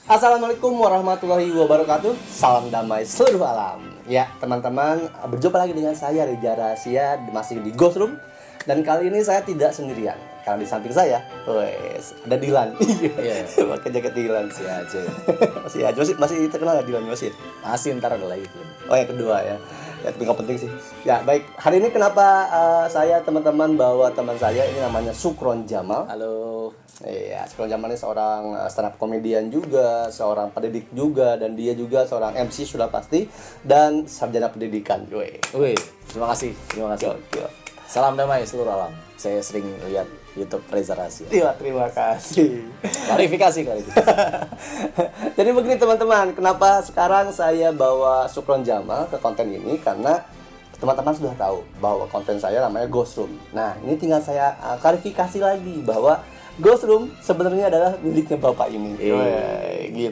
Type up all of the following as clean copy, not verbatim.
Assalamualaikum warahmatullahi wabarakatuh. Salam damai seluruh alam. Ya teman-teman, berjumpa lagi dengan saya Reza Rahasia, masih di Ghost Room. Dan kali ini saya tidak sendirian, karena di samping saya, ada Dilan. Iya. Pakai jaket Dilan. Si Aceh. Si Aceh masih terkenal ya Dilan masih. Masih ntar ada lagi tuh. Oh yang kedua ya. Ya tapi nggak penting sih. Ya baik, hari ini kenapa saya teman-teman bawa teman saya, ini namanya Sukron Jamal. Halo. Iya, Sukron Jamal ini seorang stand up komedian juga, seorang pendidik juga, dan dia juga seorang MC sudah pasti, dan sarjana pendidikan. Wih, terima kasih. Salam damai seluruh alam. Saya sering lihat YouTube Reza Rahasia. Iya, terima kasih. Klarifikasi. Jadi begini teman-teman, kenapa sekarang saya bawa Sukron Jamal ke konten ini? Karena teman-teman sudah tahu bahwa konten saya namanya Ghost Room. Nah, ini tinggal saya klarifikasi lagi bahwa Ghost Room sebenarnya adalah miliknya Bapak ini. Gitu. Iya.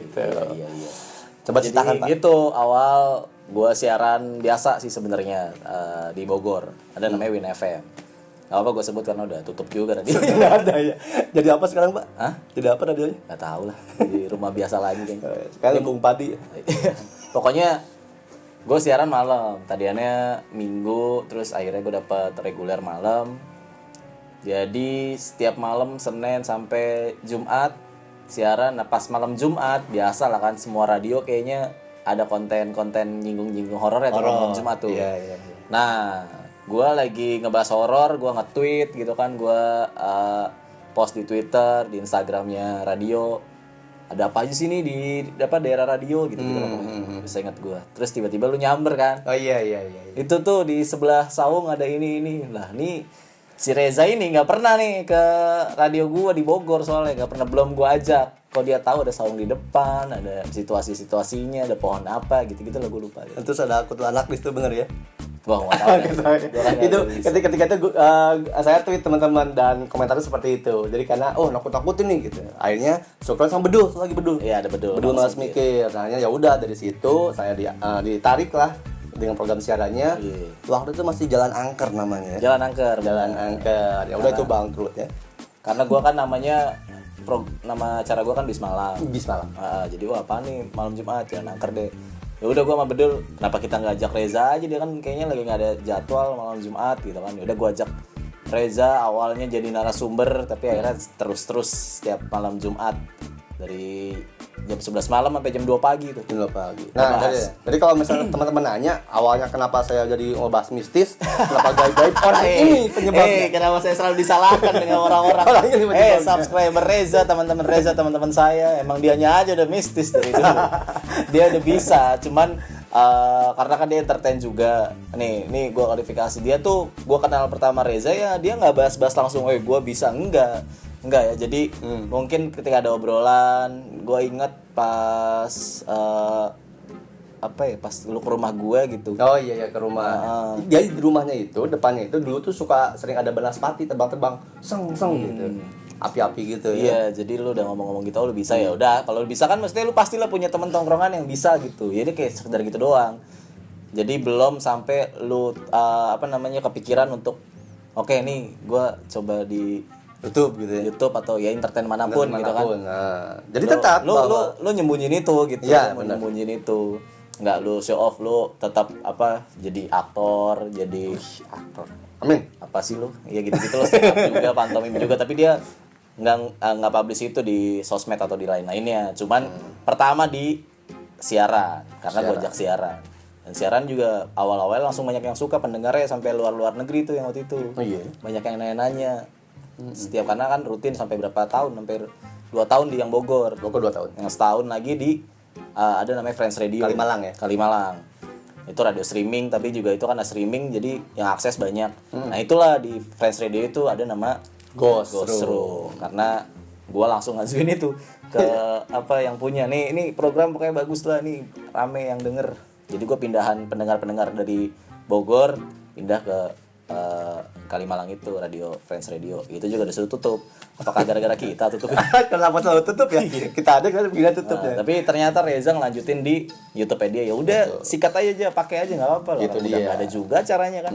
Coba Jadi ceritakan, Pak. gitu awal gua siaran biasa sih sebenarnya di Bogor. Ada namanya Win FM. Gak apa gue sebut karena udah tutup juga radionya. Nggak ada ya. Jadi apa sekarang, Pak? Hah? Jadi apa radionya? Gak tahu lah. Di rumah biasa lagi kayaknya. Sekarang Bung Padi. Pokoknya gue siaran malam. Tadiannya minggu, terus akhirnya gue dapet reguler malam. Jadi setiap malam Senin sampai Jumat siaran. Nah pas malam Jumat biasa lah kan semua radio kayaknya ada konten-konten nyinggung-nyinggung horor ya kalau malam Jumat tuh. Iya. Nah gue lagi ngebahas horor, gue nge-tweet gitu kan, gue post di Twitter, di Instagramnya radio. Ada apa aja sih nih di daerah radio gitu lah pokoknya. Bisa ingat gue. Terus tiba-tiba lu nyamber kan. Oh iya. Itu tuh di sebelah saung ada ini. Lah nih si Reza ini nggak pernah nih ke radio gua di Bogor soalnya belum gua ajak. Kalau dia tahu ada saung di depan, ada situasinya, ada pohon apa gitu-gitu lah gua lupa. Terus ada aku tuh anak di situ, bener ya? Wah nggak tahu. Itu ketika itu saya tweet teman-teman dan komentarnya seperti itu. Jadi karena nakut-nakutin nih gitu. Akhirnya Sukron sama Bedul, lagi Bedul. Iya ada bedul. Bedul malas mikir. Nah ya udah dari situ saya ditarik lah dengan program siarannya. Waktu itu masih Jalan Angker namanya. Jalan Angker. Ya udah itu bangkrut ya. Karena gua kan nama acara gua kan Bis Malam. Jadi apa nih malam Jumat Jalan Angker deh. Ya udah gua sama Bedul, kenapa kita nggak ajak Reza aja, dia kan kayaknya lagi nggak ada jadwal malam Jumat gitu kan. Ya udah gua ajak Reza, awalnya jadi narasumber tapi akhirnya terus setiap malam Jumat dari jam 11 malam sampai jam 2 pagi tuh. Jam 2 pagi. Nah, jadi kalau misalnya teman-teman nanya awalnya kenapa saya jadi ngebahas mistis, kenapa gaib-gaib, orang ini penyebabnya. Kenapa saya selalu disalahkan dengan orang-orang? Subscriber Reza, teman-teman saya, emang dianya aja udah mistis dari dulu. Dia udah bisa, cuman karena kan dia entertain juga. Nih gue klarifikasi, dia tuh gue kenal pertama Reza ya, dia nggak bahas-bahas langsung, gue bisa enggak ya. Jadi mungkin ketika ada obrolan, gue inget pas pas lu ke rumah gue gitu. Oh iya ke rumah. Jadi di rumahnya itu, depannya itu dulu tuh suka sering ada banaspati terbang-terbang, seng gitu. Api-api gitu ya. Iya, jadi lu udah ngomong-ngomong gitu, lu bisa ya udah. Kalau lu bisa kan maksudnya lu pastilah punya temen tongkrongan yang bisa gitu. Jadi kayak sekedar gitu doang. Jadi belum sampai lu kepikiran untuk oke nih gua coba di YouTube gitu ya. YouTube atau ya entertain manapun gitu kan. Nah, jadi tetap lu nyembunyiin itu gitu. Ya, nyembunyiin itu. Enggak lu show off, lu tetap jadi aktor, jadi aktor. Amin. Apa sih lu? Ya gitu-gitu lo stand up juga, pantomim juga, tapi dia nggak publish itu di sosmed atau di lain-lainnya. Cuman pertama di siaran, karena gue ajak siaran. Dan siaran juga awal-awal langsung banyak yang suka, pendengarnya sampai luar negeri tuh yang waktu itu. Oh iya. Banyak yang nanya-nanya. Setiap karena kan rutin sampai berapa tahun, hampir 2 tahun di yang Bogor. 2 tahun. Yang setahun lagi di ada namanya Friends Radio. Kalimalang ya? Kalimalang. Itu radio streaming, tapi juga itu kan ada streaming, jadi yang akses banyak. Nah itulah di Friends Radio itu ada nama Ghost Room. Karena gue langsung ngajuin itu ke yang punya. Ini program pokoknya bagus lah, nih rame yang denger. Jadi gue pindahan pendengar dari Bogor pindah ke Kalimalang itu, radio Friends Radio. Itu juga udah sudah tutup. Apakah gara-gara kita tutup? Kenapa selalu tutup ya? Kita ada kan begini tutup ya. Tapi ternyata Reza ngelanjutin di YouTube dia. Ya udah, sikat aja, pakai aja nggak apa-apa. Gitu Udah dia. nggak ada juga caranya kan.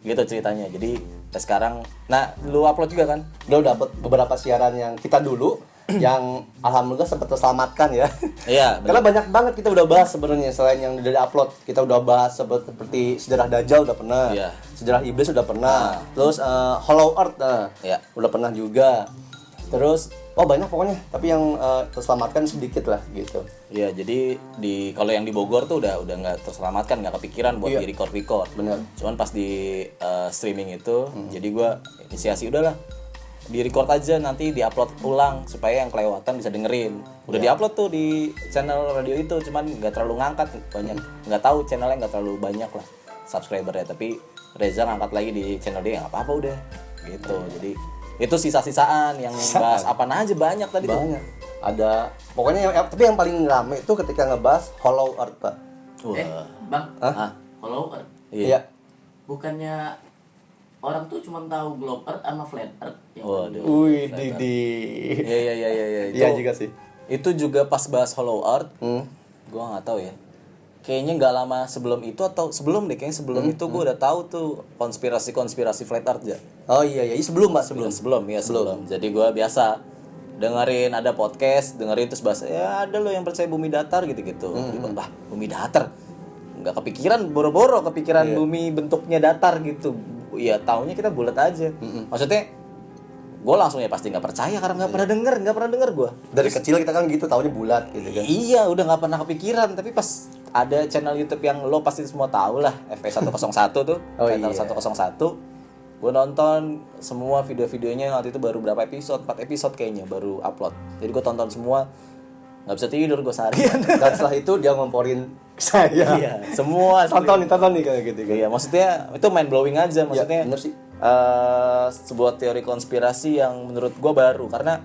Gitu ceritanya. Jadi sekarang, nah lu upload juga kan? Udah dapat beberapa siaran yang kita dulu yang alhamdulillah sempat terselamatkan ya. Iya. Karena banyak banget kita udah bahas sebenarnya selain yang udah di-upload. Kita udah bahas seperti sejarah Dajjal udah pernah. Iya. Sejarah iblis udah pernah. Terus Hollow Earth Iya. udah pernah juga. Terus banyak pokoknya, tapi yang terselamatkan sedikit lah gitu. Iya, jadi kalau yang di Bogor tuh udah nggak terselamatkan, nggak kepikiran buat di record. Bener. Cuman pas di streaming itu, jadi gua inisiasi udahlah di record aja, nanti diupload ulang supaya yang kelewatan bisa dengerin. Udah diupload tuh di channel radio itu, cuman nggak terlalu ngangkat banyak, nggak tahu channelnya nggak terlalu banyak lah subscribernya. Tapi Reza ngangkat lagi di channel dia, nggak apa-apa udah gitu. Jadi itu sisa-sisaan yang bahas apa aja banyak tadi tuh. Banyak. Ada pokoknya tapi yang paling rame itu ketika ngebahas Hollow Earth, Pak. Wah. Bang, Hah? Hollow Earth. Iya. Bukannya orang tuh cuma tahu globe earth sama flat earth. Waduh. Wih, Didi. Iya. Iya juga sih. Itu juga pas bahas Hollow Earth, gua nggak tahu ya. Kayaknya nggak lama sebelum itu atau sebelum deh, kayaknya sebelum itu gua udah tahu tuh konspirasi flat earth ya. Oh iya, sebelum Mbak, Sebelum. Jadi gua biasa dengerin ada podcast, dengerin terus bahas ya ada lo yang percaya bumi datar gitu-gitu. Bah, bumi datar. Nggak kepikiran, boro-boro kepikiran bumi bentuknya datar gitu. Iya, taunya kita bulat aja. Maksudnya gue langsung ya pasti nggak percaya karena nggak pernah denger gue. Dari kecil kita kan gitu, taunya bulat gitu kan. Iya, udah nggak pernah kepikiran. Tapi pas ada channel YouTube yang lo pasti semua tahu lah, FP101 tuh, channel 101. Gue nonton semua video-videonya, waktu itu baru berapa episode, 4 episode kayaknya baru upload. Jadi gue tonton semua, nggak bisa tidur gue seharian. Dan setelah itu dia ngomporin saya. Iya, semua tonton nih kayak gitu kan. Iya, maksudnya itu mind blowing aja, maksudnya. Bener sih. Sebuah teori konspirasi yang menurut gue baru karena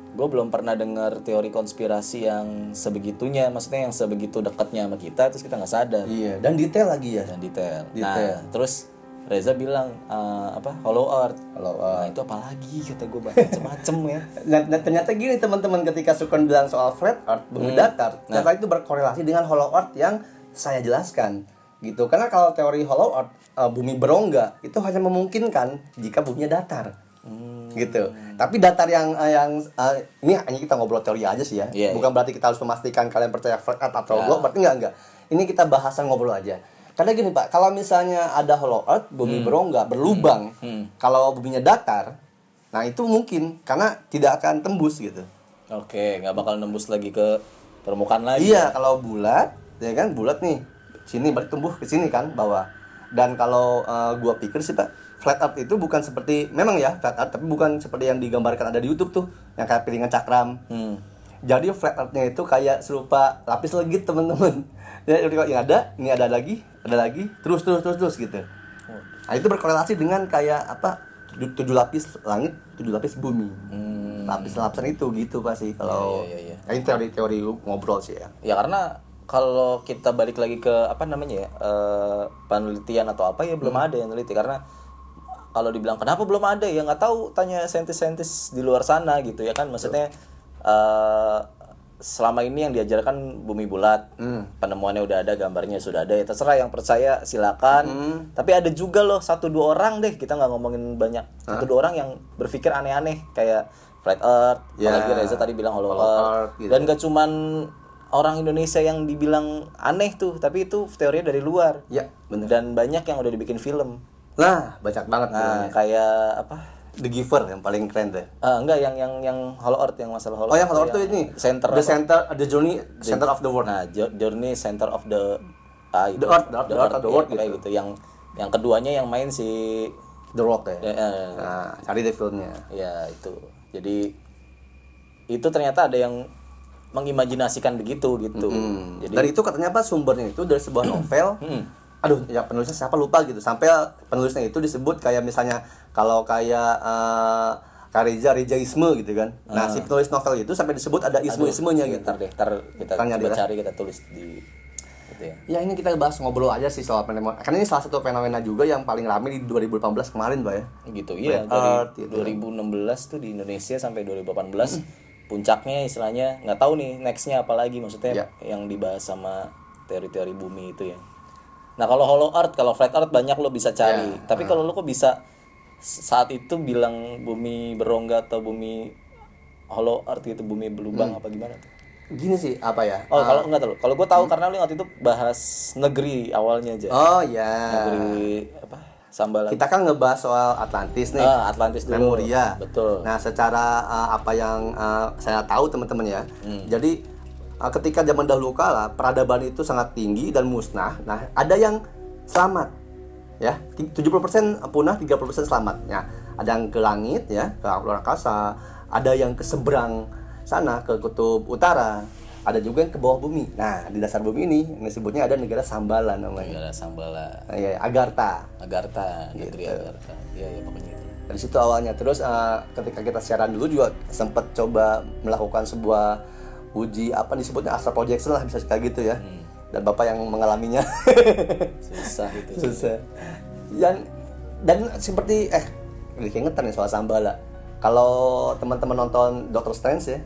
gue belum pernah dengar teori konspirasi yang sebegitunya, maksudnya yang sebegitu dekatnya sama kita terus kita nggak sadar. Iya, dan detail lagi ya. Dan detail. Nah, terus Reza bilang Hollow Earth. Nah, itu apalagi kata gue macem-macem ya. Nah, ternyata gini teman-teman, ketika Sukron bilang soal flat earth, bumi datar, ternyata itu berkorelasi dengan Hollow Earth yang saya jelaskan gitu. Karena kalau teori Hollow Earth, bumi berongga itu hanya memungkinkan jika buminya datar. Gitu. Tapi datar yang ini hanya kita ngobrol teori aja sih ya. Bukan berarti kita harus memastikan kalian percaya flat earth atau berarti enggak. Ini kita bahasan ngobrol aja. Karena gini Pak, kalau misalnya ada Hollow Earth, bumi berongga, berlubang, kalau buminya datar, nah itu mungkin karena tidak akan tembus gitu. Oke, nggak bakal nembus lagi ke permukaan lagi. Iya, kalau bulat, ya kan bulat nih, sini balik tumbuh ke sini kan bawah. Dan kalau gua pikir sih Pak, flat earth itu bukan seperti, memang ya flat earth, tapi bukan seperti yang digambarkan ada di YouTube tuh, yang kayak piringan cakram. Jadi flat earth-nya itu kayak serupa lapis legit teman-teman. Ya, yang ada, ini ada lagi, terus gitu. Nah, itu berkorelasi dengan kayak apa? 7 lapis langit, 7 lapis bumi. Lapis-lapisan itu gitu pasti kalau ini teori ngobrol sih ya. Ya karena kalau kita balik lagi ke apa namanya ya, penelitian atau apa ya belum ada yang neliti, karena kalau dibilang kenapa belum ada ya nggak tahu, tanya saintis-saintis di luar sana gitu ya kan, maksudnya selama ini yang diajarkan bumi bulat, penemuannya udah ada, gambarnya sudah ada, ya terserah yang percaya silakan. Tapi ada juga loh 1-2 orang deh, kita nggak ngomongin banyak, 1-2 orang yang berpikir aneh-aneh kayak flat earth, apalagi Reza tadi bilang hollow earth gitu. Dan gak cuman orang Indonesia yang dibilang aneh tuh, tapi itu teorinya dari luar. Ya, bener. Dan banyak yang udah dibikin film. Nah, banyak banget. Nah, kayak apa? The Giver yang paling keren deh. Enggak, yang Hollow Earth, yang masalah Hollow Earth. Oh, yang Earth Hollow Earth itu ini. The Journey Center of the World. Nah, Journey Center of the The Earth of the World kayak gitu. Yang keduanya yang main si The Rock ya. Nah, cari deh filmnya. Ya, itu. Jadi itu ternyata ada yang mengimajinasikan begitu gitu. Jadi dari itu katanya apa, sumbernya itu dari sebuah novel. Aduh, ya penulisnya siapa lupa gitu. Sampai penulisnya itu disebut kayak misalnya kalau kayak Rezaisme gitu kan. Nah, si penulis novel itu sampai disebut ada isme-ismenya gitu. Ntar kita coba cari, kita tulis di gitu ya. Ya ini kita bahas ngobrol aja sih soal fenomena. Karena ini salah satu fenomena juga yang paling ramai di 2018 kemarin, Pak ya. Gitu iya, Flat dari Earth, gitu. 2016 tuh di Indonesia sampai 2018 puncaknya istilahnya, nggak tahu nih nextnya apa lagi, maksudnya Ya. yang dibahas sama teori-teori bumi itu ya. Nah kalau hollow earth, kalau flat earth banyak lo bisa cari, Ya. tapi kalau lo kok bisa saat itu bilang bumi berongga atau bumi hollow earth gitu, bumi berlubang apa gimana tuh? Gini sih, apa ya? Oh kalau enggak tahu, kalau gue tahu karena lo waktu itu bahas negeri awalnya aja, Oh ya. negeri apa Sambalan. Kita kan ngebahas soal Atlantis nih. Atlantis dulu. Lemuria. Betul. Nah, secara apa yang saya tahu teman-teman ya. Jadi ketika zaman dahulu kala peradaban itu sangat tinggi dan musnah. Nah, ada yang selamat. Ya, 70% punah, 30% selamat. Ya, ada yang ke langit ya, ke luar angkasa, ada yang ke seberang sana ke kutub utara, ada juga yang ke bawah bumi. Nah, di dasar bumi ini yang disebutnya ada negara Sambalan namanya. Negara Sambala, Ya, Agartha. Agartha, negeri Agartha. Iya ya pokoknya itu. Dari situ awalnya. Terus ketika kita siaran dulu juga sempat coba melakukan sebuah uji apa disebutnya astral projection lah, bisa kayak gitu ya. Dan Bapak yang mengalaminya Susah itu. susah. Dan seperti keingetan nih soal Sambala. Kalau teman-teman nonton Doctor Strange ya.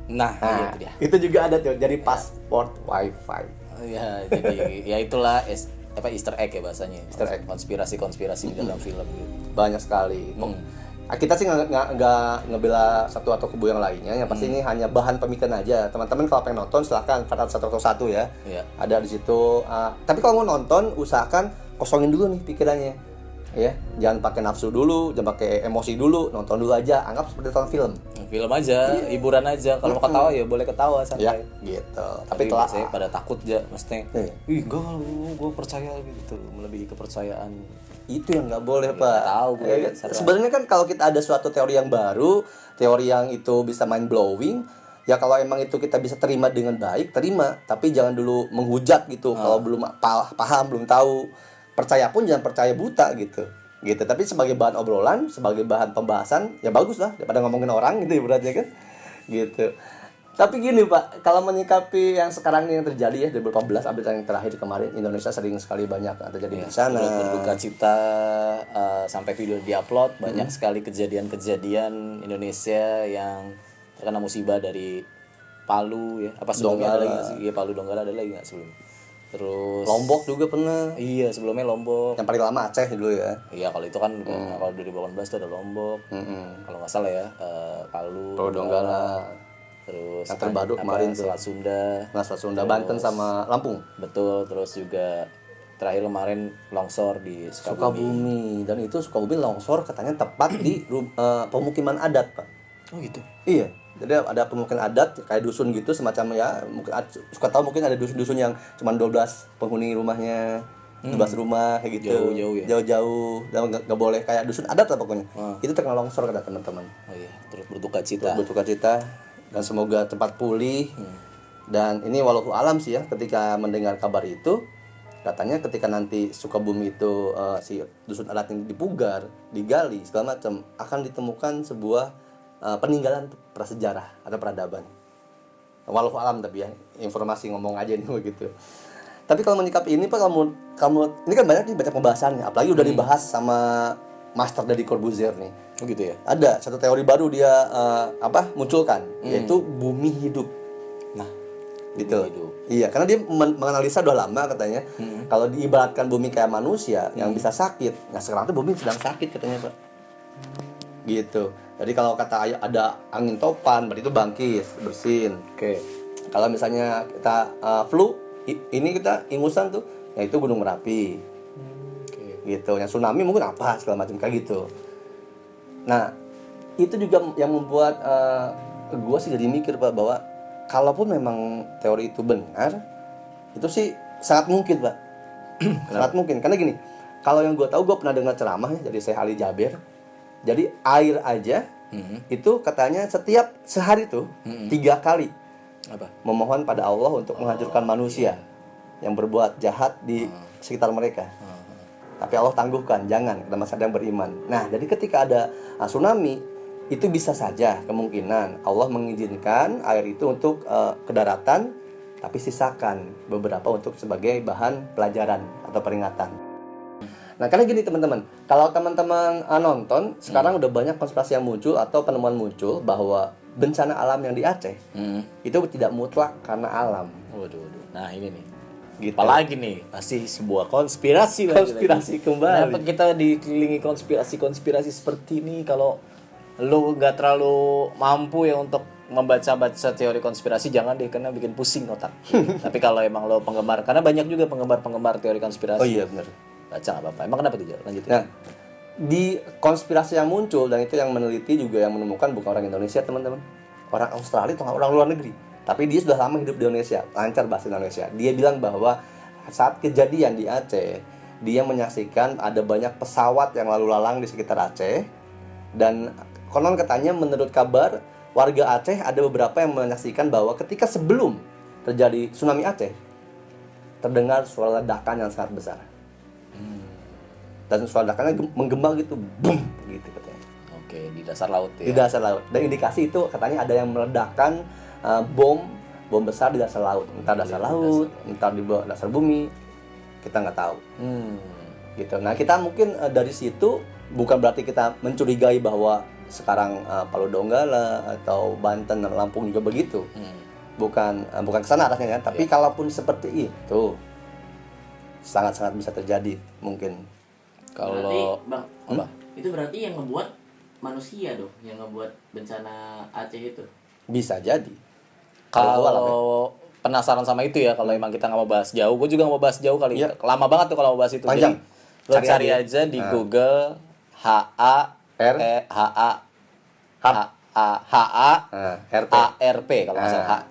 Nah, iya itu dia. Itu juga ada tuh jadi password wifi. Ya, jadi ya itulah Easter egg ya bahasanya. Easter egg. Konspirasi di dalam film gitu. Banyak sekali. Kita sih nggak ngebela satu atau kubu yang lainnya. Yang pasti ini hanya bahan pemikiran aja. Teman-teman kalau pengen nonton silahkan Fatal 101 ya. Iya. Ada di situ. Tapi kalau mau nonton usahakan kosongin dulu nih pikirannya. Ya, jangan pakai nafsu dulu, jangan pakai emosi dulu, nonton dulu aja. Anggap seperti nonton film. Film aja, hiburan aja. Kalau mau ketawa ya boleh ketawa Ya, santai. gitu. Tapi telah biasanya pada takut aja, maksudnya. Iya. Ih, gue percaya gitu, melebihi kepercayaan. itu yang nggak boleh, Pak. tahu gue, Ya kan? serah. Sebenarnya kan kalau kita ada suatu teori yang baru, teori yang itu bisa mind blowing, ya kalau emang itu kita bisa terima dengan baik, terima. Tapi jangan dulu menghujat gitu. Kalau belum paham, belum tahu, percaya pun jangan percaya buta gitu. Tapi sebagai bahan obrolan, sebagai bahan pembahasan, ya bagus lah daripada ngomongin orang gitu ya beratnya kan. Gitu. Tapi gini Pak, kalau menyikapi yang sekarang ini yang terjadi ya 2014 update yang terakhir kemarin, Indonesia sering sekali banyak terjadi di sana. Berduka cita sampai video diupload, banyak sekali kejadian-kejadian Indonesia yang terkena musibah dari Palu ya. Apa sebelumnya ada lagi nggak sih? Iya Palu Donggala ada lagi nggak sebelum? Terus Lombok juga pernah. Iya sebelumnya Lombok. Yang paling lama Aceh dulu ya. Iya kalau itu kan kalau 2018 itu ada Lombok. Kalau nggak salah ya Palu, Donggala. terus Yang terbaru kemarin tuh. Selat Sunda. Nah, Selat Sunda, Banten sama Lampung. Betul, terus juga terakhir kemarin longsor di Sukabumi. Sukabumi. Dan itu Sukabumi longsor katanya tepat di pemukiman adat, Pak. Oh gitu. Iya. Jadi ada pemukiman adat kayak dusun gitu semacam ya, mungkin suka tahu mungkin ada dusun-dusun yang cuma 12 penghuni rumahnya, 12 rumah kayak gitu. Jauh-jauh ya? Jauh-jauh. Dan nggak boleh kayak dusun adat lah pokoknya. Itu terkena longsor kata teman-teman. Oh iya, terus berduka cita. Berduka cita dan semoga cepat pulih. Dan ini walau alam sih ya ketika mendengar kabar itu, katanya ketika nanti Sukabumi itu si dusun adat ini dipugar, digali segala macam, akan ditemukan sebuah peninggalan prasejarah atau peradaban. Walau alam tapi ya, informasi ngomong aja nih begitu. Tapi kalau menyikapi ini Pak, kamu ini kan banyak nih banyak pembahasannya, apalagi udah dibahas sama Master dari Corbuzier nih. Oh gitu ya. Ada satu teori baru dia munculkan, yaitu bumi hidup. Nah, Gitu. bumi hidup. Iya, karena dia menganalisa udah lama katanya. Kalau diibaratkan bumi kayak manusia yang bisa sakit, nah sekarang tuh bumi sedang sakit katanya, Pak. Gitu. Jadi kalau kata ada angin topan, berarti itu bangkit, bersin. Oke. Kalau misalnya kita flu, ini kita ingusan tuh, yaitu Gunung Merapi. Oke. Gitu. Yang tsunami mungkin apa segala macam kayak gitu. Nah, itu juga yang membuat gue sih jadi mikir Pak bahwa kalaupun memang teori itu benar, itu sih sangat mungkin Pak. Sangat mungkin. Karena gini, kalau yang gue tahu, gue pernah dengar ceramah ya dari Syekh Ali Jaber. Jadi air aja itu katanya setiap sehari tuh 3 kali Apa? memohon pada Allah untuk menghancurkan manusia yang berbuat jahat di sekitar mereka. Tapi Allah tangguhkan, jangan, karena masih ada yang beriman. Nah, jadi ketika ada tsunami, itu bisa saja kemungkinan Allah mengizinkan air itu untuk ke daratan tapi sisakan beberapa untuk sebagai bahan pelajaran atau peringatan. Nah, karena gini teman-teman, kalau teman-teman nonton, sekarang udah banyak konspirasi yang muncul atau penemuan muncul bahwa bencana alam yang di Aceh itu tidak mutlak karena alam. Waduh. Nah ini nih. Gitu. Apalagi nih, pasti sebuah konspirasi lagi. Konspirasi kembali. Kenapa kita dikelilingi konspirasi seperti ini kalau lo nggak terlalu mampu ya untuk membaca-baca teori konspirasi, jangan deh, karena bikin pusing otak. Tapi kalau emang lo penggemar, karena banyak juga penggemar teori konspirasi. Oh iya benar. Baca nggak apa-apa. Emang kenapa tuh, Jo? Lanjutin. Nah, di konspirasi yang muncul dan itu yang meneliti juga yang menemukan bukan orang Indonesia teman-teman, orang Australia atau orang luar negeri. Tapi dia sudah lama hidup di Indonesia, lancar bahasa Indonesia. Dia bilang bahwa saat kejadian di Aceh, dia menyaksikan ada banyak pesawat yang lalu lalang di sekitar Aceh. Dan konon katanya menurut kabar warga Aceh ada beberapa yang menyaksikan bahwa ketika sebelum terjadi tsunami Aceh, terdengar suara ledakan yang sangat besar. Dan suara ledakannya menggema gitu, boom, gitu katanya. Oke, di dasar laut ya. Di dasar laut. Dan indikasi itu katanya ada yang meledakkan bom besar di dasar laut, entah dasar laut, entah di bawah dasar bumi, kita nggak tahu. Gitu. Nah, kita mungkin dari situ bukan berarti kita mencurigai bahwa sekarang Palu Donggala atau Banten dan Lampung juga begitu. Bukan kesana arahnya kan. Tapi kalaupun seperti itu, sangat-sangat bisa terjadi mungkin. Kalau Bang, apa? itu berarti yang ngebuat manusia dong, yang ngebuat bencana Aceh itu. Bisa jadi. Kalau penasaran sama itu ya, kalau emang kita nggak mau bahas jauh, gue juga nggak mau bahas jauh kali. Iya. Lama banget tuh kalau mau bahas itu. Panjang. Jadi, lo cari aja di Google HARP kalau nggak salah.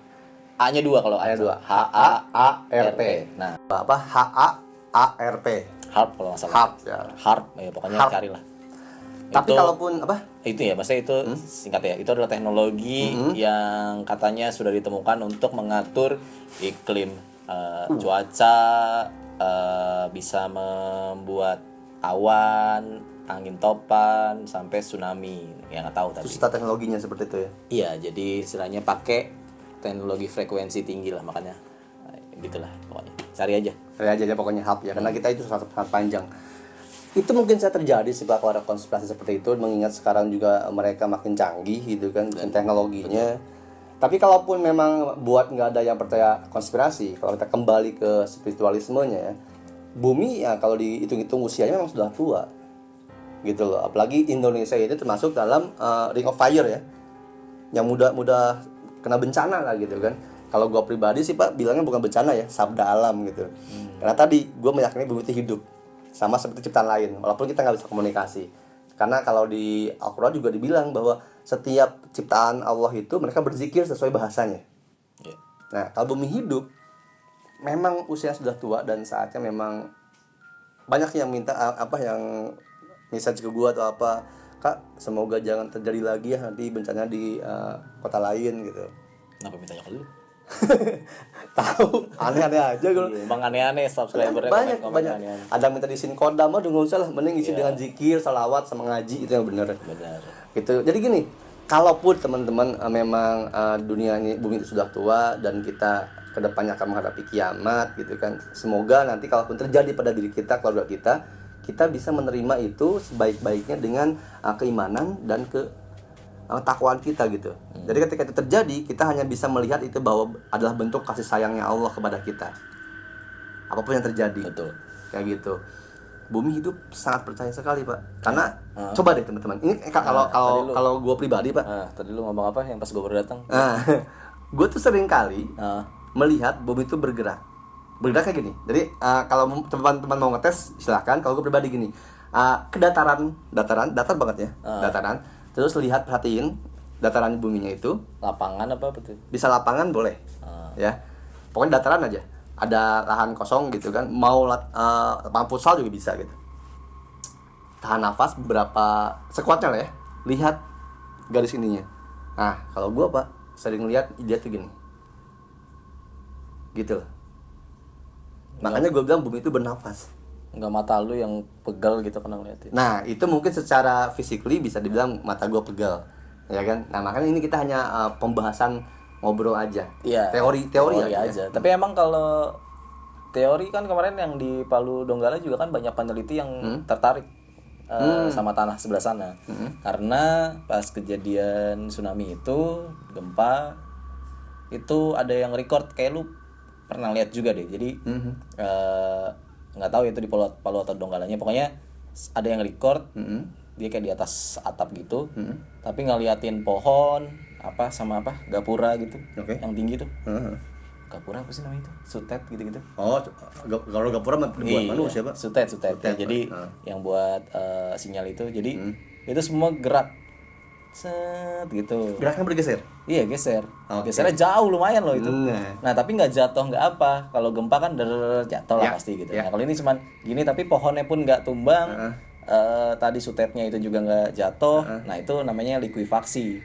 A-nya 2 kalau A-nya 2. HARP. Nah, Apa? HARP. HARP kalau nggak salah. HARP ya. HARP ya, pokoknya HARP. carilah. Tapi Itu- kalaupun apa? itu ya, maksudnya itu singkat ya, itu adalah teknologi yang katanya sudah ditemukan untuk mengatur iklim, cuaca, bisa membuat awan, angin topan, sampai tsunami, ya nggak tahu tapi. Susah teknologinya seperti itu ya. Iya, jadi istilahnya pakai teknologi frekuensi tinggi lah, makanya gitulah pokoknya. Cari aja. Saya aja pokoknya HARP ya, karena kita itu sangat panjang. Itu mungkin saya terjadi sih Pak, kalau ada konspirasi seperti itu, mengingat sekarang juga mereka makin canggih gitu kan teknologinya. Tapi kalaupun memang buat nggak ada yang percaya konspirasi, kalau kita kembali ke spiritualismenya ya, bumi ya kalau dihitung-hitung usianya memang sudah tua gitu loh. Apalagi Indonesia ini termasuk dalam Ring of Fire ya, yang mudah kena bencana lah gitu kan. Kalau gue pribadi sih Pak bilangnya bukan bencana ya, sabda alam gitu. Karena tadi gue meyakini bumi itu hidup sama seperti ciptaan lain, walaupun kita nggak bisa komunikasi. Karena kalau di Al-Quran juga dibilang bahwa setiap ciptaan Allah itu mereka berzikir sesuai bahasanya. Iya. Nah, kalau bumi hidup, memang usia sudah tua dan saatnya memang banyak yang minta yang message ke gua atau apa, Kak, semoga jangan terjadi lagi ya nanti bencana di kota lain gitu. Kenapa mintanya ke lu? Tahu, aneh-aneh aja gue. Iya, emang aneh-aneh subscribernya banyak. aneh-aneh. Ada yang minta diisiin kodam, aduh nggak usah lah, mending isi dengan zikir, salawat, sama ngaji, itu yang bener. Benar. Gitu. Jadi gini, kalaupun teman-teman memang dunia ini bumi itu sudah tua dan kita kedepannya akan menghadapi kiamat gitu kan, semoga nanti kalaupun terjadi pada diri kita, keluarga kita bisa menerima itu sebaik-baiknya dengan keimanan dan takwaan kita gitu. Jadi ketika itu terjadi, kita hanya bisa melihat itu bahwa adalah bentuk kasih sayangnya Allah kepada kita. Apapun yang terjadi. Betul. Kayak gitu. Bumi hidup sangat percaya sekali, Pak. Karena coba deh teman-teman. Ini kalau gue pribadi, Pak. Tadi lu ngomong apa yang pas gue baru datang? Gue tuh sering kali melihat bumi itu bergerak. Bergerak kayak gini. Jadi kalau teman-teman mau ngetes silahkan. Kalau gue pribadi gini, ke datar banget ya, dataran. Terus perhatiin dataran buminya itu. Lapangan apa betul? Bisa lapangan boleh, ya. Pokoknya dataran aja. Ada lahan kosong gitu kan. Mau lapangan futsal juga bisa gitu. Tahan nafas beberapa sekuatnya lah ya. Lihat garis ininya. Nah, kalau gua Pak sering lihat dia tuh gini. Gitu loh. Makanya gue bilang bumi itu bernafas. Enggak mata lu yang pegal gitu kena ngeliatin. Nah, itu mungkin secara physically bisa dibilang mata gue pegal. Ya kan? Nah, makanya ini kita hanya pembahasan ngobrol aja. Iya. Teori aja. Tapi emang kalau teori kan kemarin yang di Palu Donggala juga kan banyak peneliti yang tertarik sama tanah sebelah sana. Karena pas kejadian tsunami itu, gempa itu ada yang record, kayak lu pernah lihat juga deh. Jadi nggak tahu itu di Palu atau Donggalanya, pokoknya ada yang record. Dia kayak di atas atap gitu, tapi ngeliatin pohon sama gapura gitu, yang tinggi tuh. Gapura apa sih namanya itu? Sutet gitu-gitu. Oh, kalau gapura buat manusia, Pak. Sutet. Jadi yang buat sinyal itu, jadi itu semua gerak. Set gitu. Geraknya bergeser. Iya, geser. Gesernya jauh lumayan loh itu. Nah, tapi nggak jatuh, nggak apa. Kalau gempa kan jatuh lah pasti gitu. Nah, kalau ini cuman gini, tapi pohonnya pun nggak tumbang. Tadi sutetnya itu juga nggak jatuh. Nah, itu namanya likuifaksi.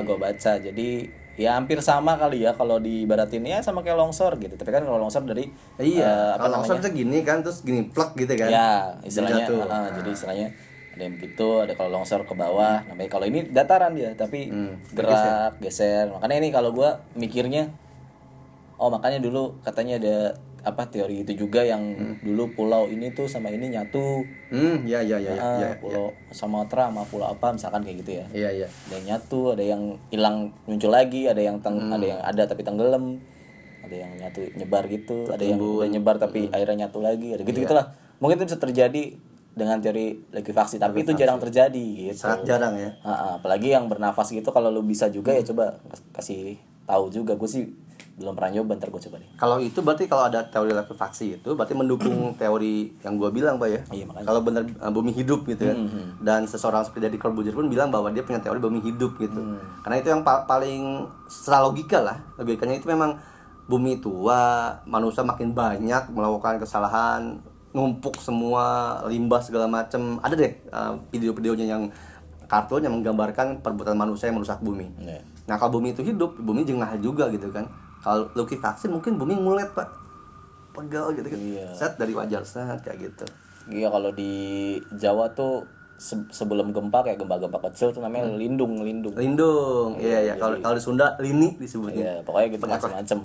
Gue baca. Jadi ya hampir sama kali ya kalau diibaratin ya sama kayak longsor gitu. Tapi kan kalau longsor dari kalau longsor itu gini kan, terus gini plak gitu kan. Ya, istilahnya jadi istilahnya ada yang begitu, ada kalau longsor ke bawah. Namanya kalau ini dataran dia, tapi gerak, geser. Makanya ini kalau gua mikirnya makanya dulu katanya ada teori itu juga yang dulu pulau ini tuh sama ini nyatu. Pulau Sumatera sama pulau apa misalkan kayak gitu ya. Iya. Ada yang nyatu, ada yang hilang muncul lagi, ada yang ada tapi tenggelam. Ada yang nyatu nyebar gitu, ada yang udah nyebar tapi airnya nyatu lagi, ada gitu-gitulah. Mungkin itu bisa terjadi dengan teori likuifaksi, tapi itu jarang terjadi gitu. Sangat jarang ya. Apalagi yang bernafas gitu, kalau lu bisa juga ya coba kasih tahu juga. Gue sih belum pernah nyoba, ntar gue coba deh. Kalau itu berarti kalau ada teori likuifaksi itu berarti mendukung teori yang gue bilang, Pak ya. Iya, makanya. Kalau benar bumi hidup gitu kan. Dan seseorang seperti Deddy Corbuzier pun bilang bahwa dia punya teori bumi hidup gitu. Karena itu yang paling secara logika lah. Logikanya itu memang bumi tua, manusia makin banyak melakukan kesalahan, numpuk semua limbah segala macam. Ada deh video-videonya yang kartun yang menggambarkan perbuatan manusia yang merusak bumi. Nah, kalau bumi itu hidup, bumi jengah juga gitu kan. Kalau likuifaksi mungkin bumi ngulet, Pak. Pegal gitu kan. Set dari wajar set kayak gitu. Iya, kalau di Jawa tuh sebelum gempa kayak gempa-gempa kecil tuh namanya lindung. Iya. Kalau di Sunda lini disebutnya. Iya, pokoknya gitu macam-macam.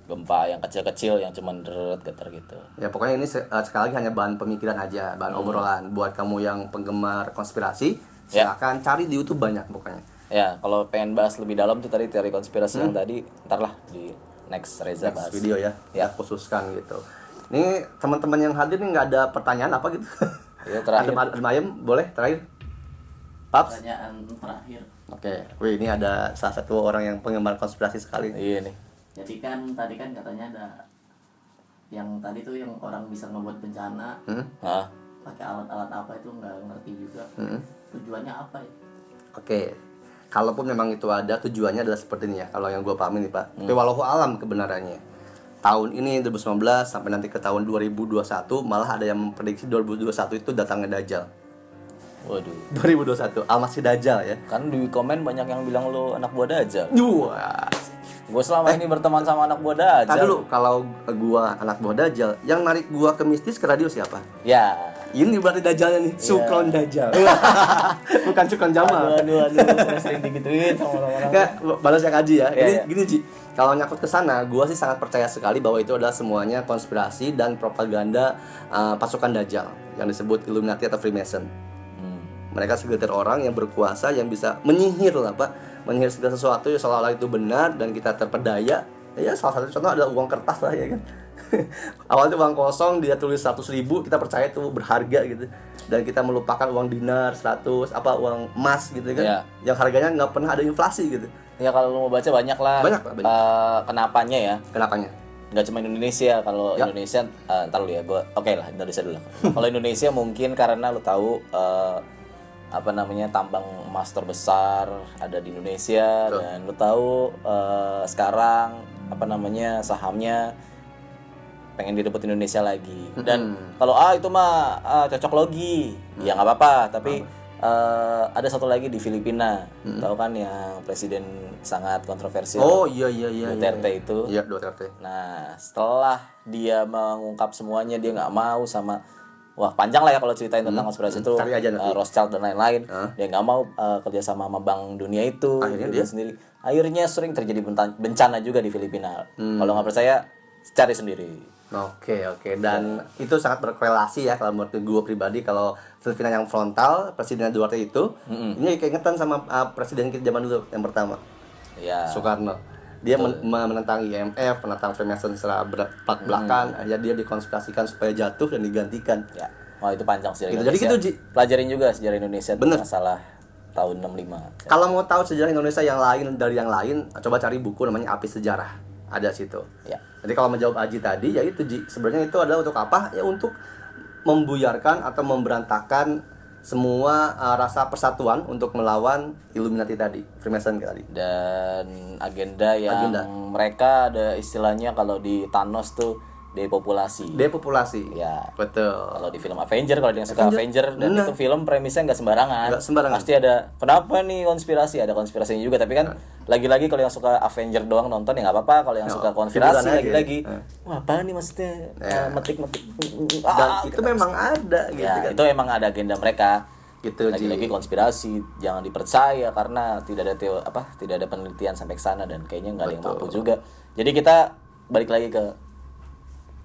Gempa yang kecil-kecil yang cuman getar gitu. Ya pokoknya ini sekali lagi hanya bahan pemikiran aja, bahan obrolan. Buat kamu yang penggemar konspirasi, silakan cari di YouTube banyak pokoknya. Ya, kalau pengen bahas lebih dalam tuh tadi teori konspirasi yang tadi, ntar lah di next Reza bahas. Video ya, khususkan gitu. Ini teman-teman yang hadir nih nggak ada pertanyaan apa gitu? Ya, terakhir. Adem ayem, boleh terakhir? Paps? Pertanyaan terakhir. Oke, wih ini ada salah satu orang yang penggemar konspirasi sekali. Iya nih. Jadi kan tadi kan katanya ada yang tadi tuh yang orang bisa ngebuat bencana pakai alat-alat apa itu nggak ngerti juga. Tujuannya apa ya? Oke, kalaupun memang itu ada, tujuannya adalah seperti ini ya. Kalau yang gue pahami nih Pak, tapi wallahu alam kebenarannya. Tahun ini 2019 sampai nanti ke tahun 2021, malah ada yang memprediksi 2021 itu datangnya Dajjal. Waduh. 2021, Al-Masih Dajjal ya. Kan di komen banyak yang bilang lo anak buah Dajjal. Wah. Gue selama ini berteman sama anak buah Dajjal. Tadi dulu, kalau gua anak buah Dajjal, yang narik gua ke mistis ke radio siapa? Ya. Ini berarti Dajjalnya nih, Sukron Dajjal. Bukan Sukron Jamal. Aduh, sering digituin sama orang-orang. Enggak, balas yang Aji ya. Iya. Gini Ji, kalau nyangkut ke sana, gua sih sangat percaya sekali bahwa itu adalah semuanya konspirasi dan propaganda pasukan Dajjal yang disebut Illuminati atau Freemason. Mereka segelintir orang yang berkuasa yang bisa menyihir lah Pak, menyihir segala sesuatu yang seolah-olah itu benar dan kita terpedaya. Ya salah satu contoh adalah uang kertas lah ya kan. Awalnya uang kosong dia tulis 100.000, kita percaya itu berharga gitu. Dan kita melupakan uang dinar 100, uang emas gitu kan. Yeah. Yang harganya nggak pernah ada inflasi gitu. Ya kalau lu mau baca banyak lah. Banyak, Pak, banyak. Kenapanya ya? Kenapanya? Nggak cuma Indonesia. Kalau Indonesia, ntar lu ya, oke lah Indonesia dulu. Kalau Indonesia mungkin karena lu tahu tambang emas terbesar ada di Indonesia. Betul. Dan lu tahu sekarang sahamnya pengen direbut Indonesia lagi. Dan kalau itu mah cocok logi, ya nggak apa-apa. Tapi ada satu lagi di Filipina, tahu kan yang presiden sangat kontroversial. Oh iya. Duterte itu. Iya Duterte. Nah setelah dia mengungkap semuanya, dia nggak mau sama wah panjang lah ya kalau ceritain tentang konspirasi itu. Cari aja nanti. Rothschild dan lain-lain. Dia nggak mau kerja sama Bank Dunia itu. Akhirnya dia sendiri. Akhirnya sering terjadi bencana juga di Filipina. Kalau nggak percaya, cari sendiri. Oke. Dan itu sangat berkorelasi ya kalau menurut gue pribadi, kalau Filipina yang frontal, Presiden Duterte itu, ini keingetan sama presiden kita zaman dulu yang pertama, Ya. Soekarno. Dia menentang IMF, menentang Freemason secara belak-belakan, akhirnya dia dikonspirasikan supaya jatuh dan digantikan. Ya. Wah itu panjang sejarah Gitu. Indonesia. Jadi gitu, Ji. Pelajarin juga sejarah Indonesia Bener. masalah tahun 65. Kalau mau tahu sejarah Indonesia yang lain dari yang lain, coba cari buku namanya Api Sejarah. Ada situ. Ya. Jadi kalau menjawab Aji tadi, ya itu Ji. Sebenarnya itu adalah untuk apa? Ya untuk membuyarkan atau memberantakan semua rasa persatuan untuk melawan Illuminati tadi, Freemason tadi. Dan agenda yang mereka ada istilahnya kalau di Thanos tuh depopulasi. Depopulasi. Ya. Betul. Kalau di film Avenger, kalau yang suka Avenger, dan itu film premisnya nggak sembarangan. Nggak sembarangan. Pasti ada, kenapa nih konspirasi? Ada konspirasinya juga. Tapi kan lagi-lagi kalau yang suka Avenger doang nonton ya nggak apa-apa. Kalau yang suka konspirasi lagi-lagi, wah apa nih maksudnya? Metik-metik. Dan itu memang ada gitu Ya, kan. itu emang ada agenda mereka. Gitu, Lagi-lagi konspirasi, jangan dipercaya karena tidak ada tidak ada penelitian sampai ke sana dan kayaknya nggak ada yang mampu juga. Jadi kita balik lagi ke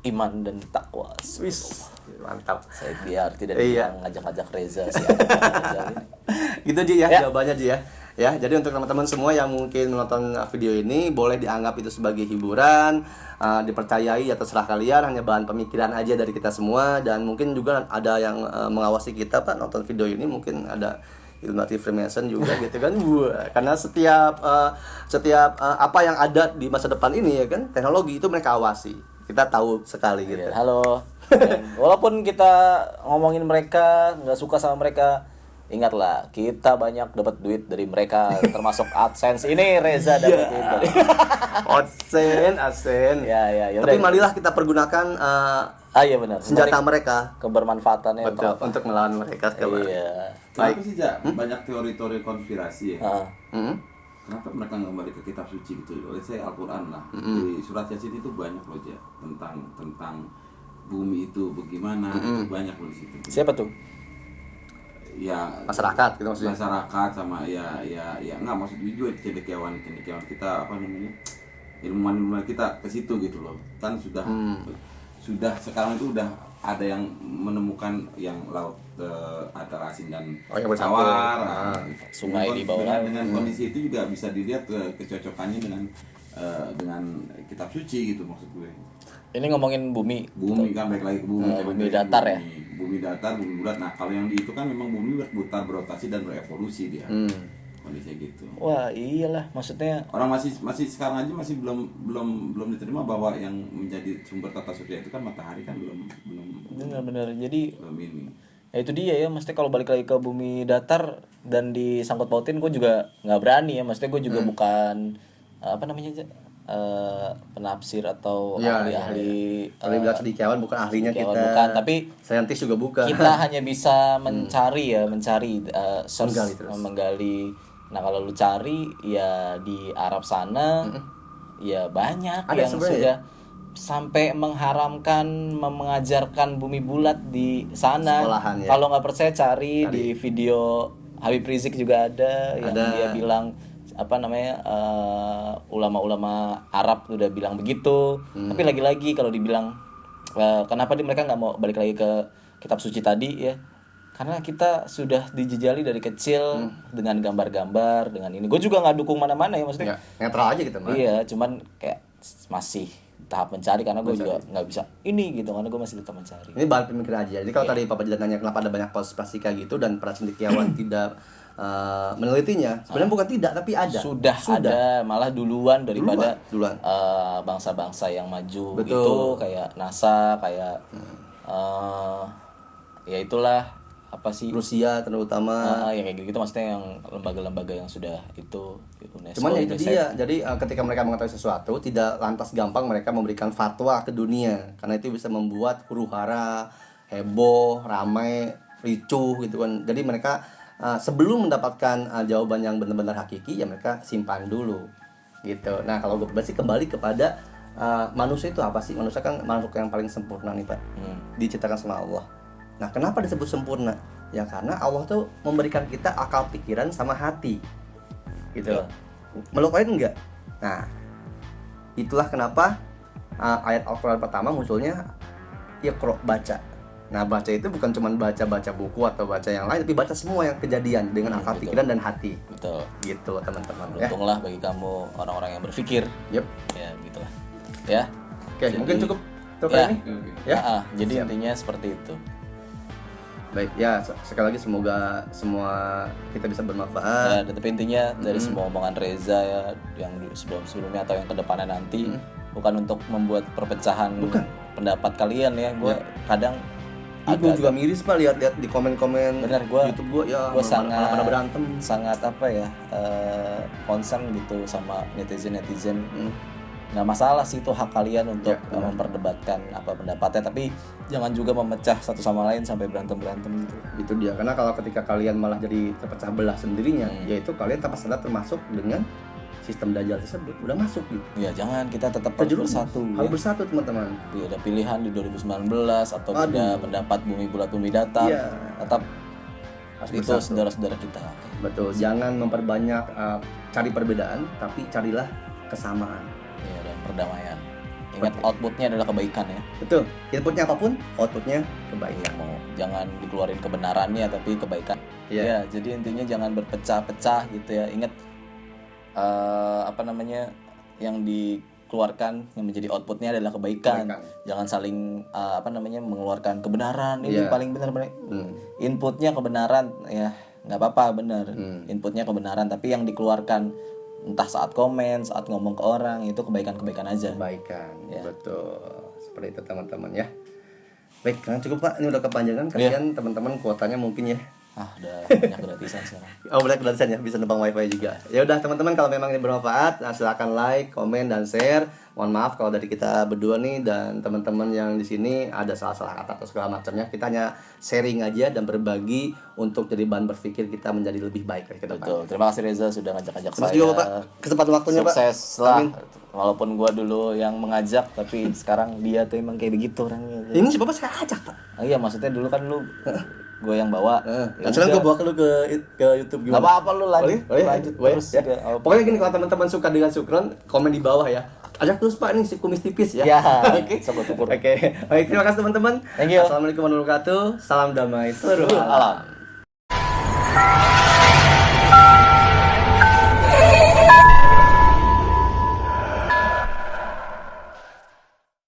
iman dan takwa. Wis, mantap. Saya biar tidak Iya. ngajak-ngajak Reza sih. Reza ini. Gitu Ji ya, jawabannya Ji ya. Ya, jadi untuk teman-teman semua yang mungkin menonton video ini, boleh dianggap itu sebagai hiburan, dipercayai ya terserah kalian, hanya bahan pemikiran aja dari kita semua. Dan mungkin juga ada yang mengawasi kita Pak nonton video ini, mungkin ada Illuminati Freemason juga gitu kan. Wah, karena setiap apa yang ada di masa depan ini ya kan, teknologi itu mereka awasi. Kita tahu sekali gitu. Ya, halo. Dan walaupun kita ngomongin mereka, nggak suka sama mereka, ingatlah kita banyak dapat duit dari mereka, termasuk AdSense ini Reza dapat duit dari. Adsen. Ya. Tapi marilah kita pergunakan Iya benar. senjata mereka Kebermanfaatannya untuk melawan mereka sekali. Iya. Kenapa sih banyak teori-teori konspirasi ya? Heeh. Kenapa mereka nggak kembali ke kitab suci gitu? Oleh saya Al-Quran lah. Di surat Yasin itu banyak loh ya tentang bumi itu bagaimana, itu banyak loh di situ. Siapa tuh? Ya Masyarakat gitu maksudnya. masyarakat sama ya nggak maksud juga cendekiawan kita apa namanya ilmuwan kita ke situ gitu loh. Kan sudah sekarang itu udah ada yang menemukan yang laut antara asin dan yang bercampur. tawar. Sungai di bawah dengan kondisi itu juga bisa dilihat kecocokannya dengan kitab suci gitu maksud gue. Ini ngomongin bumi. Bumi kan balik lagi ke bumi. Bumi datar ya. Bumi datar, bumi bulat. Nah kalau yang di itu kan memang bumi berputar, berotasi dan berevolusi dia. Kondisinya gitu. Wah iyalah, maksudnya Orang masih sekarang aja masih belum diterima bahwa yang menjadi sumber tata surya itu kan matahari kan belum benar-benar. Jadi ini. ya itu dia ya, maksudnya kalau balik lagi ke bumi datar dan disangkut pautin, gue juga nggak berani ya, maksudnya gue juga bukan apa namanya aja penafsir atau ahli-ahli Kalau bilang cendekiawan bukan ahlinya kita. bukan, tapi saintis juga bukan. kita hanya bisa mencari search, Menggali terus. menggali. Nah kalau lu cari ya di Arab sana ya banyak Ada yang sebenarnya sudah sampai mengharamkan mengajarkan bumi bulat di sana. Sekolahan, ya. Kalau nggak percaya cari di video Habib Rizik juga ada yang dia bilang apa namanya ulama-ulama Arab udah bilang begitu. Tapi lagi-lagi kalau dibilang kenapa mereka nggak mau balik lagi ke kitab suci tadi ya, karena kita sudah dijejali dari kecil dengan gambar-gambar, dengan ini. Gue juga nggak dukung mana-mana ya, maksudnya Netral aja kita mah. iya, cuman kayak masih tahap mencari, karena gue juga nggak bisa ini gitu, karena gue masih tetap mencari. Ini bahan pemikiran aja. Jadi kalau tadi Papa Jidan nanya kenapa ada banyak konspirasi kayak gitu dan para cendekiawan tidak menelitinya, sebenarnya bukan tidak tapi ada. Sudah ada, malah duluan daripada Duluan. bangsa-bangsa yang maju. Betul. Gitu, kayak NASA, kayak ya itulah apa sih Rusia terutama. ya kayak gitu, maksudnya yang lembaga-lembaga yang sudah itu UNESCO. Cuman ya itu UNICEF. dia. Jadi ketika mereka mengetahui sesuatu, tidak lantas gampang mereka memberikan fatwa ke dunia, karena itu bisa membuat huru-hara, heboh, ramai, ricuh gitu kan. Jadi mereka sebelum mendapatkan jawaban yang benar-benar hakiki, ya mereka simpan dulu gitu. Nah kalau gue sih kembali kepada manusia itu apa sih? Manusia kan makhluk yang paling sempurna nih Pak, diciptakan sama Allah. Nah, kenapa disebut sempurna? Ya karena Allah tuh memberikan kita akal pikiran sama hati. Gitu. Ya. Melupain enggak? Nah, itulah kenapa ayat Al-Qur'an pertama munculnya Iqra, baca. Nah, baca itu bukan cuma baca-baca buku atau baca yang lain, tapi baca semua yang kejadian dengan akal betul. pikiran dan hati. Betul. Gitu loh teman-teman ya. Untunglah bagi kamu orang-orang yang berpikir. Yep. Ya, gitulah. Ya. Oke, Jadi- mungkin cukup untuk Ya. kali ini. Oke. Ya. Jadi Siap. intinya seperti itu. Baik, ya sekali lagi semoga semua kita bisa Ya, bermanfaat. tapi intinya dari semua omongan Reza ya yang sebelum-sebelumnya atau yang kedepannya nanti bukan untuk membuat perpecahan pendapat kalian ya. Gue kadang Gue juga miris Pak lihat-lihat di komen-komen Bener, gua- YouTube gue ya gue pada berantem. sangat apa ya concern gitu sama netizen nggak masalah sih itu hak kalian untuk Ya, memperdebatkan apa pendapatnya, tapi jangan juga memecah satu sama lain sampai berantem gitu. Itu dia, karena kalau ketika kalian malah jadi terpecah belah sendirinya, yaitu kalian tanpa sadar termasuk dengan sistem dajjal tersebut udah masuk gitu. Ya jangan, kita tetap harus Terjerumus. bersatu Harus ya. bersatu teman-teman. Ada pilihan di 2019 atau Aduh. beda pendapat bumi bulat bumi datar, Iya. tetap Harus itu bersatu. saudara-saudara kita. Betul, jangan memperbanyak cari perbedaan, tapi carilah kesamaan. Ya, dan perdamaian. Ingat outputnya adalah kebaikan ya. Betul, inputnya apapun, outputnya kebaikan. Mau jangan dikeluarin kebenarannya tapi kebaikan. Iya. Ya, jadi intinya jangan berpecah-pecah gitu ya. Ingat apa namanya yang dikeluarkan yang menjadi outputnya adalah kebaikan. Jangan saling apa namanya mengeluarkan kebenaran. Ini Iya. paling benar. Inputnya kebenaran ya, nggak apa-apa benar. Inputnya kebenaran, tapi yang dikeluarkan entah saat komen, saat ngomong ke orang itu kebaikan-kebaikan aja. Kebaikan, Ya. betul. Seperti itu teman-teman ya. Baik, karena cukup Pak, ini udah kepanjangan. Kalian teman-teman kuotanya mungkin ya. Udah banyak gratisan sekarang. Oh, boleh gratisan ya, bisa numpang wifi juga. Ya udah teman-teman, kalau memang ini bermanfaat, silakan like, komen, dan share. Mohon maaf kalau dari kita berdua nih dan teman-teman yang di sini ada salah-salah kata atau segala macamnya. Kita hanya sharing aja dan berbagi untuk jadi bahan berpikir kita menjadi lebih baik ke depan. Betul. Terima kasih Reza sudah ngajak-ngajak Terima saya. kasih juga Pak, kesempatan waktunya Pak. Sukses lah. Amin. Walaupun gua dulu yang mengajak, tapi sekarang dia tuh emang kayak begitu orangnya. Ini si Bapak saya ajak Pak. Iya, maksudnya dulu kan lu gue yang bawa. Dan sekarang gue bawa ke lu ke YouTube Gak apa-apa lu lanjut. Boleh? Lanjut Boleh? terus. Ya. Gak apa-apa. Pokoknya gini, kalau teman-teman suka dengan Sukron, komen di bawah ya. Ajak terus Pak, nih si kumis tipis ya. Ya, Oke. sobat ukur. Oke. Baik, terima kasih teman-teman. Thank you. Assalamualaikum warahmatullahi wabarakatuh. Salam damai seluruh Alam. alam.